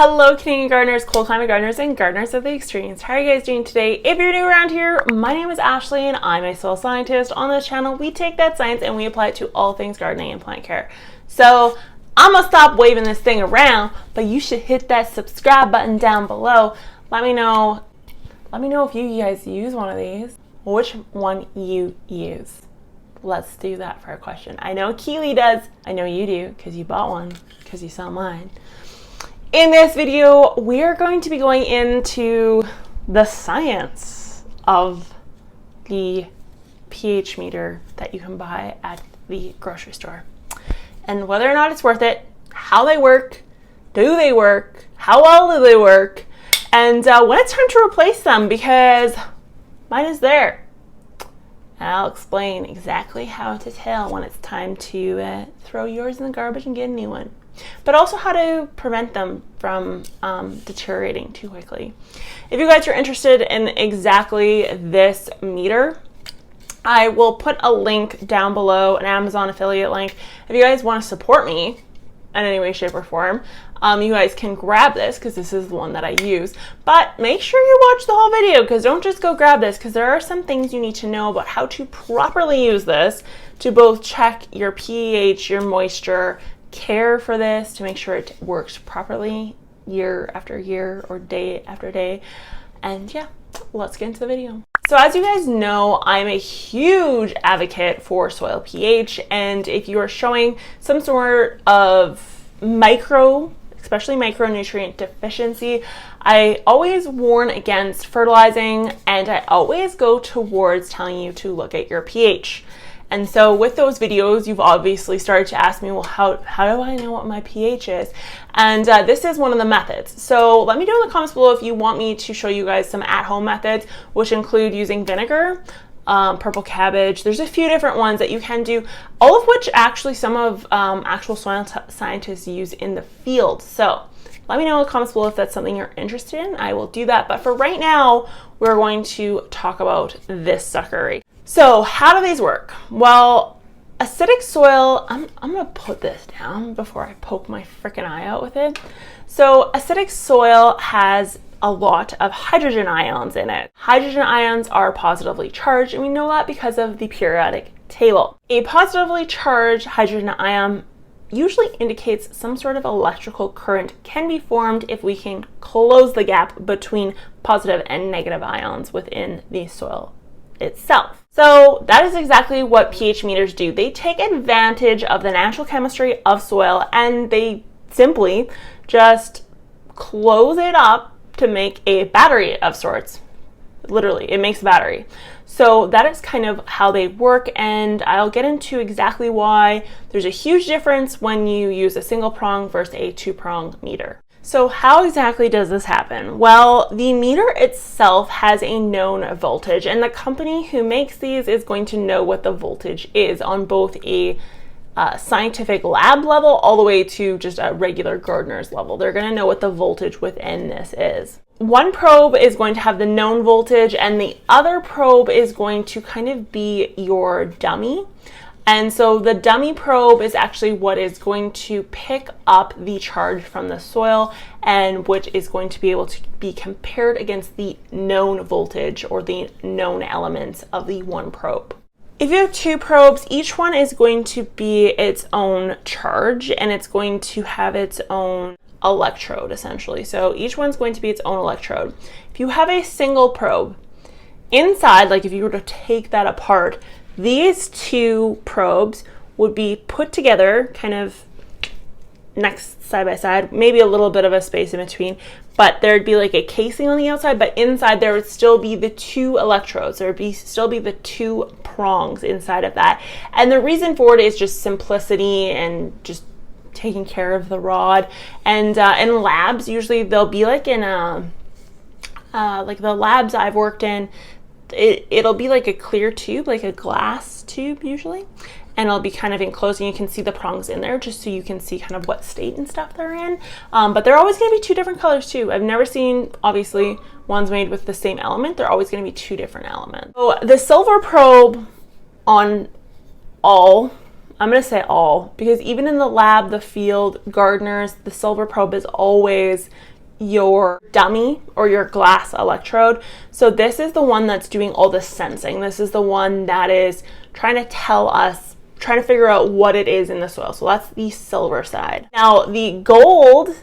Hello Canadian gardeners, cold climate gardeners, and gardeners of the extremes. How are you guys doing today? If you're new around here, my name is Ashley and I'm a soil scientist. On this channel, we take that science and we apply it to all things gardening and plant care. So I'm gonna stop waving this thing around, but you should hit that subscribe button down below. Let me know if you guys use one of these, which one you use. Let's do that for a question. I know Keely does. I know you do because you bought one, because you saw mine. In this video, we're going to be going into the science of the pH meter that you can buy at the grocery store and whether or not it's worth it, how they work, do they work, how well do they work, and when it's time to replace them because mine is there. And I'll explain exactly how to tell when it's time to throw yours in the garbage and get a new one. But also how to prevent them from deteriorating too quickly. If you guys are interested in exactly this meter, I will put a link down below, an Amazon affiliate link. If you guys want to support me in any way, shape, or form, you guys can grab this because this is the one that I use. But make sure you watch the whole video because don't just go grab this because there are some things you need to know about how to properly use this to both check your pH, your moisture, care for this to make sure it works properly year after year or day after day. And yeah, let's get into the video. So as you guys know, I'm a huge advocate for soil pH, and if you are showing some sort of especially micronutrient deficiency, I always warn against fertilizing, and I always go towards telling you to look at your pH. And so with those videos, you've obviously started to ask me, well, how do I know what my pH is? And this is one of the methods. So let me know in the comments below if you want me to show you guys some at-home methods, which include using vinegar, purple cabbage. There's a few different ones that you can do, all of which actually some of actual soil scientists use in the field. So let me know in the comments below if that's something you're interested in. I will do that. But for right now, we're going to talk about this suckery. So how do these work? Well, acidic soil, I'm gonna put this down before I poke my freaking eye out with it. So acidic soil has a lot of hydrogen ions in it. Hydrogen ions are positively charged, and we know that because of the periodic table. A positively charged hydrogen ion usually indicates some sort of electrical current can be formed if we can close the gap between positive and negative ions within the soil itself. So that is exactly what pH meters do. They take advantage of the natural chemistry of soil and they simply just close it up to make a battery of sorts. Literally, it makes a battery. So that is kind of how they work, and I'll get into exactly why there's a huge difference when you use a single prong versus a two-prong meter. So how exactly does this happen? Well, the meter itself has a known voltage, and the company who makes these is going to know what the voltage is on both a scientific lab level all the way to just a regular gardener's level. They're going to know what the voltage within this is. One probe is going to have the known voltage, and the other probe is going to kind of be your dummy. And so the dummy probe is actually what is going to pick up the charge from the soil and which is going to be able to be compared against the known voltage or the known elements of the one probe. If you have two probes, each one is going to be its own charge and it's going to have its own electrode essentially. So each one's going to be its own electrode. If you have a single probe, inside, like if you were to take that apart, these two probes would be put together kind of next side by side, maybe a little bit of a space in between, but there'd be like a casing on the outside, but inside there would still be the two electrodes. There would still be the two prongs inside of that. And the reason for it is just simplicity and just taking care of the rod. And in labs, usually they'll be like in like the labs I've worked in, it'll be like a clear tube, like a glass tube usually, and it'll be kind of enclosed and you can see the prongs in there just so you can see kind of what state and stuff they're in. But they're always going to be two different colors too. I've never seen, obviously, ones made with the same element. They're always going to be two different elements. So the silver probe on all I'm going to say all, because even in the lab, the field, gardeners, the silver probe is always your dummy or your glass electrode. So this is the one that's doing all the sensing. This is the one that is trying to tell us, trying to figure out what it is in the soil. So that's the silver side. Now the gold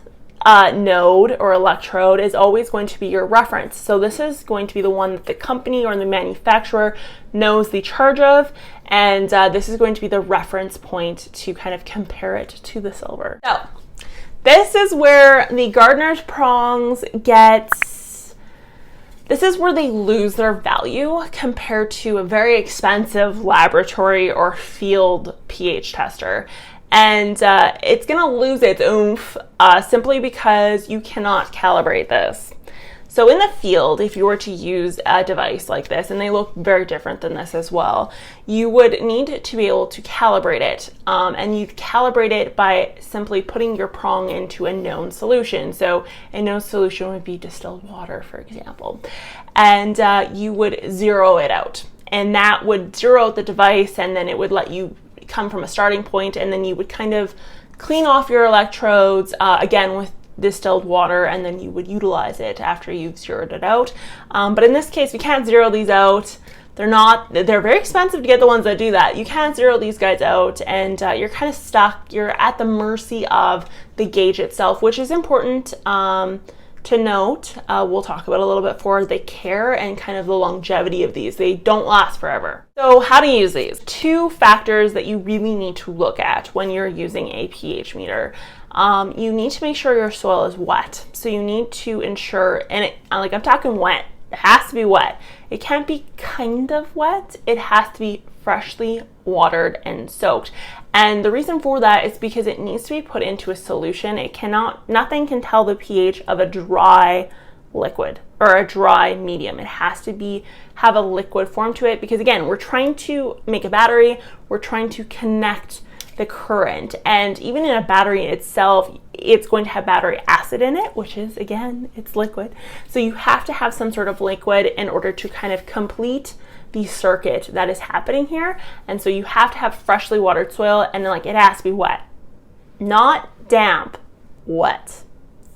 node or electrode is always going to be your reference. So this is going to be the one that the company or the manufacturer knows the charge of, and this is going to be the reference point to kind of compare it to the silver. So this is where the gardener's prongs this is where they lose their value compared to a very expensive laboratory or field pH tester. And it's going to lose its oomph simply because you cannot calibrate this. So in the field, if you were to use a device like this, and they look very different than this as well, you would need to be able to calibrate it. And you'd calibrate it by simply putting your prong into a known solution. So a known solution would be distilled water, for example. And you would zero it out. And that would zero out the device, and then it would let you come from a starting point, and then you would kind of clean off your electrodes again with distilled water, and then you would utilize it after you've zeroed it out. But in this case, we can't zero these out. They're very expensive to get the ones that do that. You can't zero these guys out, and you're kind of stuck. You're at the mercy of the gauge itself, which is important to note. We'll talk about a little bit for the care and kind of the longevity of these. They don't last forever. So how to use these? 2 factors that you really need to look at when you're using a pH meter. You need to make sure your soil is wet. So you need to ensure, and I'm talking wet, it has to be wet. It can't be kind of wet. It has to be freshly watered and soaked. And the reason for that is because it needs to be put into a solution. Nothing can tell the pH of a dry liquid or a dry medium. It has to have a liquid form to it, because again, we're trying to make a battery. We're trying to connect the current, and even in a battery itself, it's going to have battery acid in it, which is, again, it's liquid. So you have to have some sort of liquid in order to kind of complete the circuit that is happening here. And so you have to have freshly watered soil, and then it has to be wet, not damp, wet,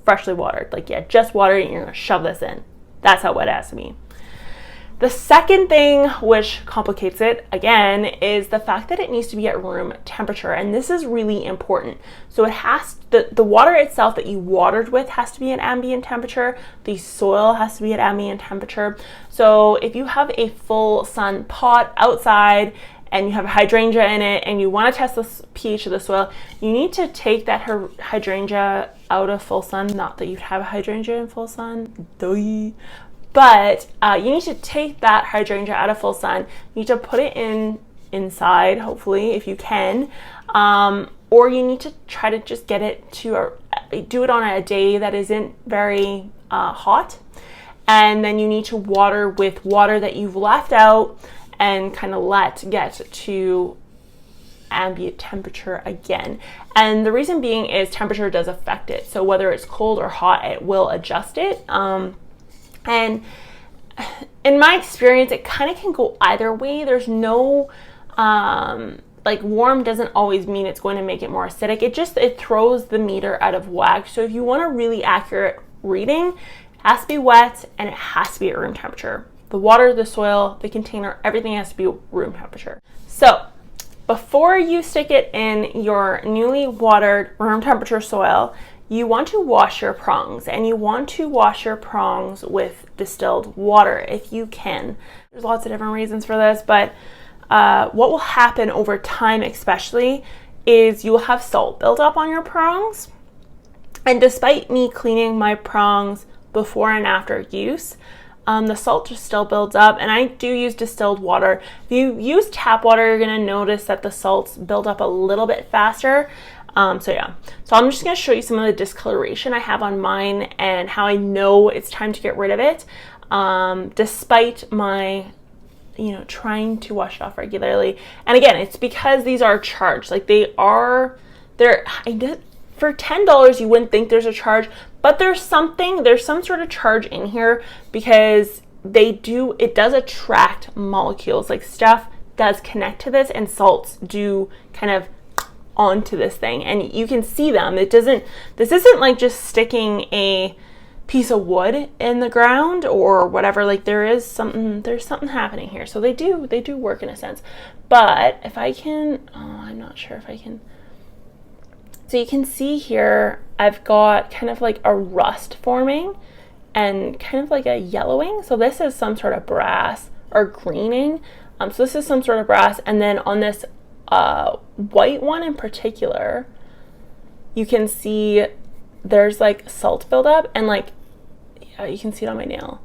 freshly watered. Just water it and you're gonna shove this in. That's how wet it has to be. The second thing, which complicates it again, is the fact that it needs to be at room temperature. And this is really important. So the water itself that you watered with has to be at ambient temperature. The soil has to be at ambient temperature. So if you have a full sun pot outside and you have a hydrangea in it and you want to test the pH of the soil, you need to take that hydrangea out of full sun. Not that you'd have a hydrangea in full sun, but you need to take that hydrangea out of full sun. You need to put it inside, hopefully, if you can, or you need to try to just get it to do it on a day that isn't very hot, and then you need to water with water that you've left out and kind of get to ambient temperature again. And the reason being is temperature does affect it. So whether it's cold or hot, it will adjust it. And in my experience, it kind of can go either way. There's no, warm doesn't always mean it's going to make it more acidic. It throws the meter out of whack. So if you want a really accurate reading, it has to be wet and it has to be at room temperature. The water, the soil, the container, everything has to be room temperature. So before you stick it in your newly watered room temperature soil, you want to wash your prongs, and you want to wash your prongs with distilled water if you can. There's lots of different reasons for this, but what will happen over time especially is you will have salt build up on your prongs. And despite me cleaning my prongs before and after use, the salt just still builds up, and I do use distilled water. If you use tap water, you're going to notice that the salts build up a little bit faster. So I'm just going to show you some of the discoloration I have on mine and how I know it's time to get rid of it, despite my trying to wash it off regularly. And again, it's because these are charged. For $10 you wouldn't think there's a charge, but there's some sort of charge in here, because it does attract molecules, stuff does connect to this, and salts do kind of onto this thing, and you can see them. This isn't like just sticking a piece of wood in the ground or whatever. Like there's something happening here. So they do work in a sense. But if I can, I'm not sure if I can. So you can see here, I've got kind of like a rust forming and kind of like a yellowing. So this is some sort of brass or greening. So this is some sort of brass. And then on this white one in particular, you can see there's like salt buildup, and like, yeah, you can see it on my nail.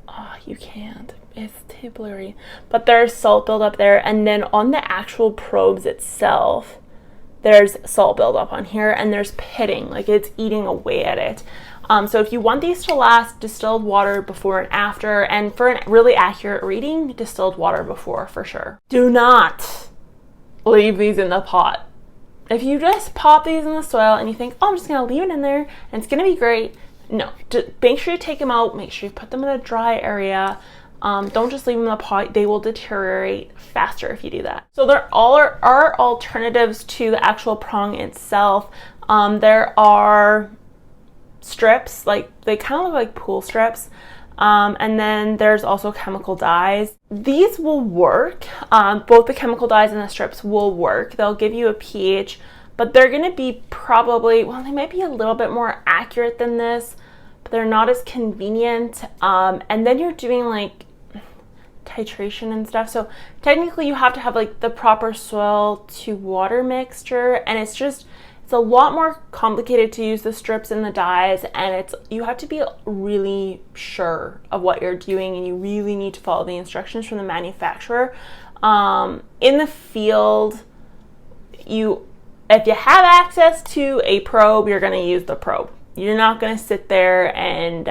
Oh, you can't. It's too blurry. But there's salt buildup there, and then on the actual probes itself, there's salt buildup on here, and there's pitting, like it's eating away at it. So if you want these to last, distilled water before and after, and for a really accurate reading, distilled water before for sure. Do not leave these in the pot. If you just pop these in the soil and you think, oh, I'm just gonna leave it in there and it's gonna be great, no, just make sure you take them out, make sure you put them in a dry area. Don't just leave them in the pot. They will deteriorate faster if you do that. So there are alternatives to the actual prong itself. There are strips, like they kind of look like pool strips. And then there's also chemical dyes. These will work. Both the chemical dyes and the strips will work. They'll give you a pH, but they're going to be probably, well, they might be a little bit more accurate than this, but they're not as convenient. And then you're doing like titration and stuff. So technically you have to have like the proper soil to water mixture, and it's a lot more complicated to use the strips and the dyes, and you have to be really sure of what you're doing, and you really need to follow the instructions from the manufacturer. In the field, if you have access to a probe, you're going to use the probe. You're not going to sit there and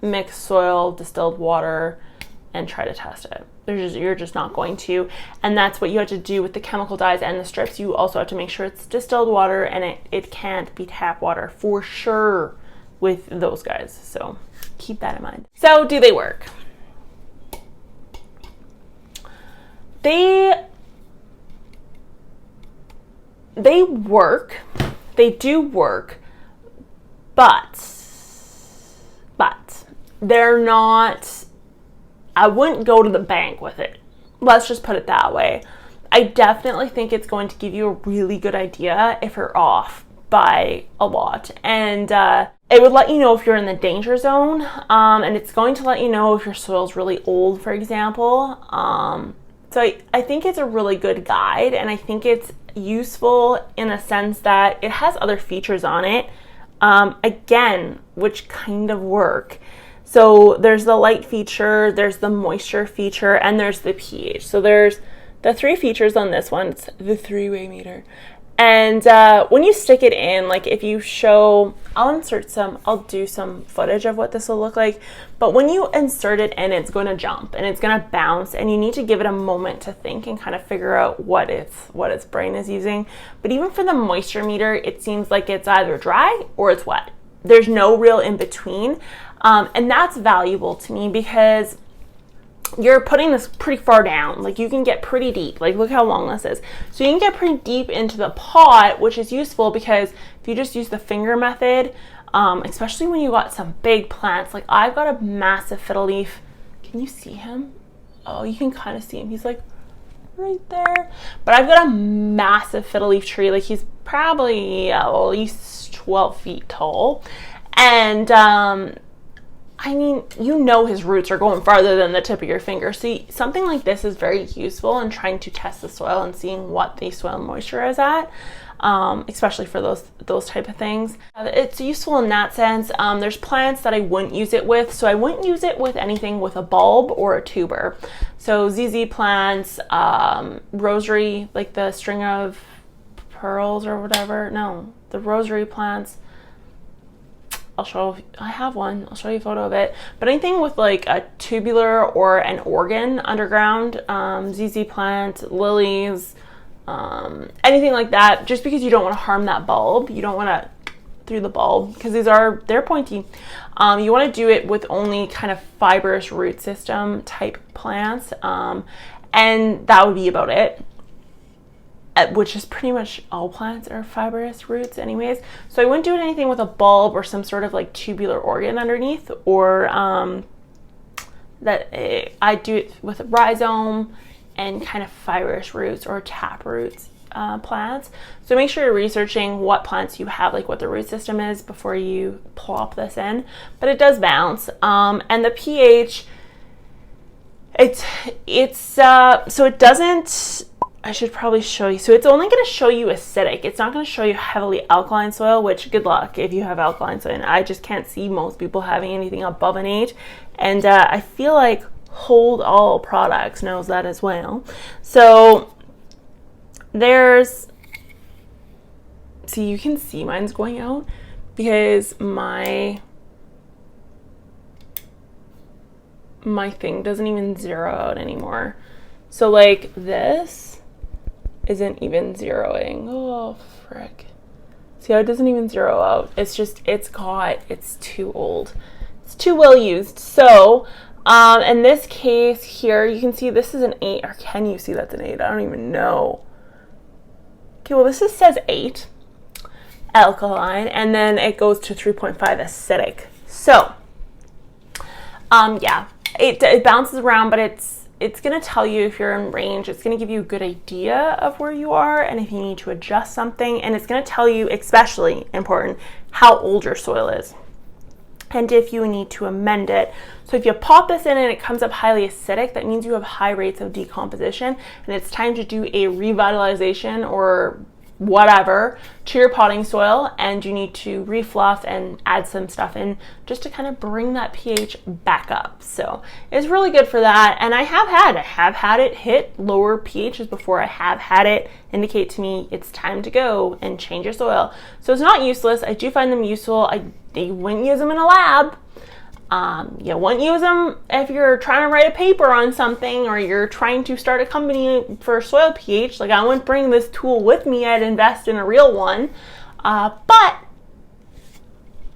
mix soil, distilled water, and try to test it. You're just not going to. And that's what you have to do with the chemical dyes and the strips. You also have to make sure it's distilled water, and it can't be tap water for sure with those guys. So keep that in mind. So do they work? They work. They do work, but they're not, I wouldn't go to the bank with it. Let's just put it that way. I definitely think it's going to give you a really good idea if you're off by a lot. And it would let you know if you're in the danger zone. And it's going to let you know if your soil's really old, for example. So I think it's a really good guide, and I think it's useful in a sense that it has other features on it, again, which kind of work. So there's the light feature, there's the moisture feature, and there's the pH. So there's the three features on this one. It's the three-way meter. And when you stick it in, like if you show, I'll do some footage of what this will look like. But when you insert it in, it's going to jump and it's going to bounce, and you need to give it a moment to think and kind of figure out what its brain is using. But even for the moisture meter, it seems like it's either dry or it's wet. There's no real in between. And that's valuable to me because you're putting this pretty far down. Like you can get pretty deep. Like look how long this is. So you can get pretty deep into the pot, which is useful because if you just use the finger method, especially when you got some big plants, like I've got a massive fiddle leaf. Can you see him? Oh, you can kind of see him. He's like right there. But I've got a massive fiddle leaf tree. Like he's probably at least 12 feet tall. And I mean, you know his roots are going farther than the tip of your finger. So something like this is very useful in trying to test the soil and seeing what the soil moisture is at, especially for those type of things. It's useful in that sense. There's plants that I wouldn't use it with. So I wouldn't use it with anything with a bulb or a tuber. So ZZ plants, rosary, like the string of pearls or whatever. No, the rosary plants. I have one. I'll show you a photo of it. But anything with like a tubular or an organ underground, ZZ plant, lilies, anything like that, just because you don't want to harm that bulb. You don't want to through the bulb because they're pointy. You want to do it with only kind of fibrous root system type plants. And that would be about it, which is pretty much all plants are fibrous roots anyways. So I wouldn't do anything with a bulb or some sort of like tubular organ underneath, or I do it with a rhizome and kind of fibrous roots or tap roots plants. So make sure you're researching what plants you have, like what the root system is, before you plop this in. But it does bounce, and the pH, so it doesn't, I should probably show you. So it's only going to show you acidic. It's not going to show you heavily alkaline soil, which good luck if you have alkaline soil. And I just can't see most people having anything above an 8. And I feel like Hold All Products knows that as well. So see, you can see mine's going out because my thing doesn't even zero out anymore. So like this isn't even zeroing. Oh, frick. See how it doesn't even zero out? It's just, it's too old. It's too well used. So, in this case here, you can see this is an 8, or can you see that's an 8? I don't even know. Okay, well, this says 8 alkaline, and then it goes to 3.5 acidic. So, yeah, it bounces around, but it's going to tell you if you're in range. It's going to give you a good idea of where you are and if you need to adjust something. And it's going to tell you, especially important, how old your soil is and if you need to amend it. So if you pop this in and it comes up highly acidic, that means you have high rates of decomposition and it's time to do a revitalization or whatever to your potting soil, and you need to refluff and add some stuff in just to kind of bring that pH back up. So it's really good for that. And I have had it hit lower pHs before. I have had it indicate to me it's time to go and change your soil. So it's not useless. I do find them useful. You wouldn't use them in a lab. You wouldn't use them if you're trying to write a paper on something or you're trying to start a company for soil pH. Like, I wouldn't bring this tool with me. I'd invest in a real one. But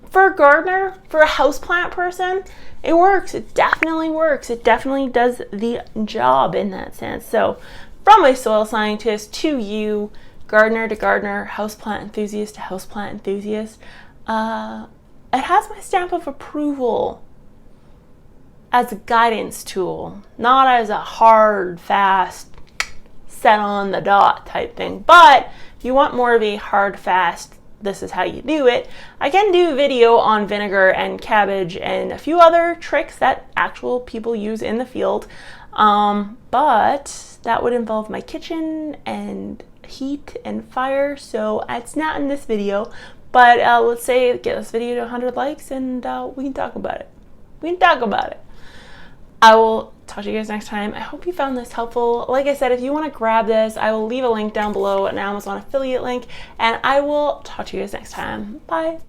for a gardener, for a houseplant person, it works. It definitely works. It definitely does the job in that sense. So from a soil scientist to you, gardener to gardener, houseplant enthusiast to houseplant enthusiast, it has my stamp of approval as a guidance tool, not as a hard, fast, set on the dot type thing. But if you want more of a hard, fast, this is how you do it, I can do a video on vinegar and cabbage and a few other tricks that actual people use in the field. But that would involve my kitchen and heat and fire, so it's not in this video. But let's say get this video to 100 likes and we can talk about it. I will talk to you guys next time. I hope you found this helpful. Like I said, if you want to grab this, I will leave a link down below, an Amazon affiliate link, and I will talk to you guys next time. Bye.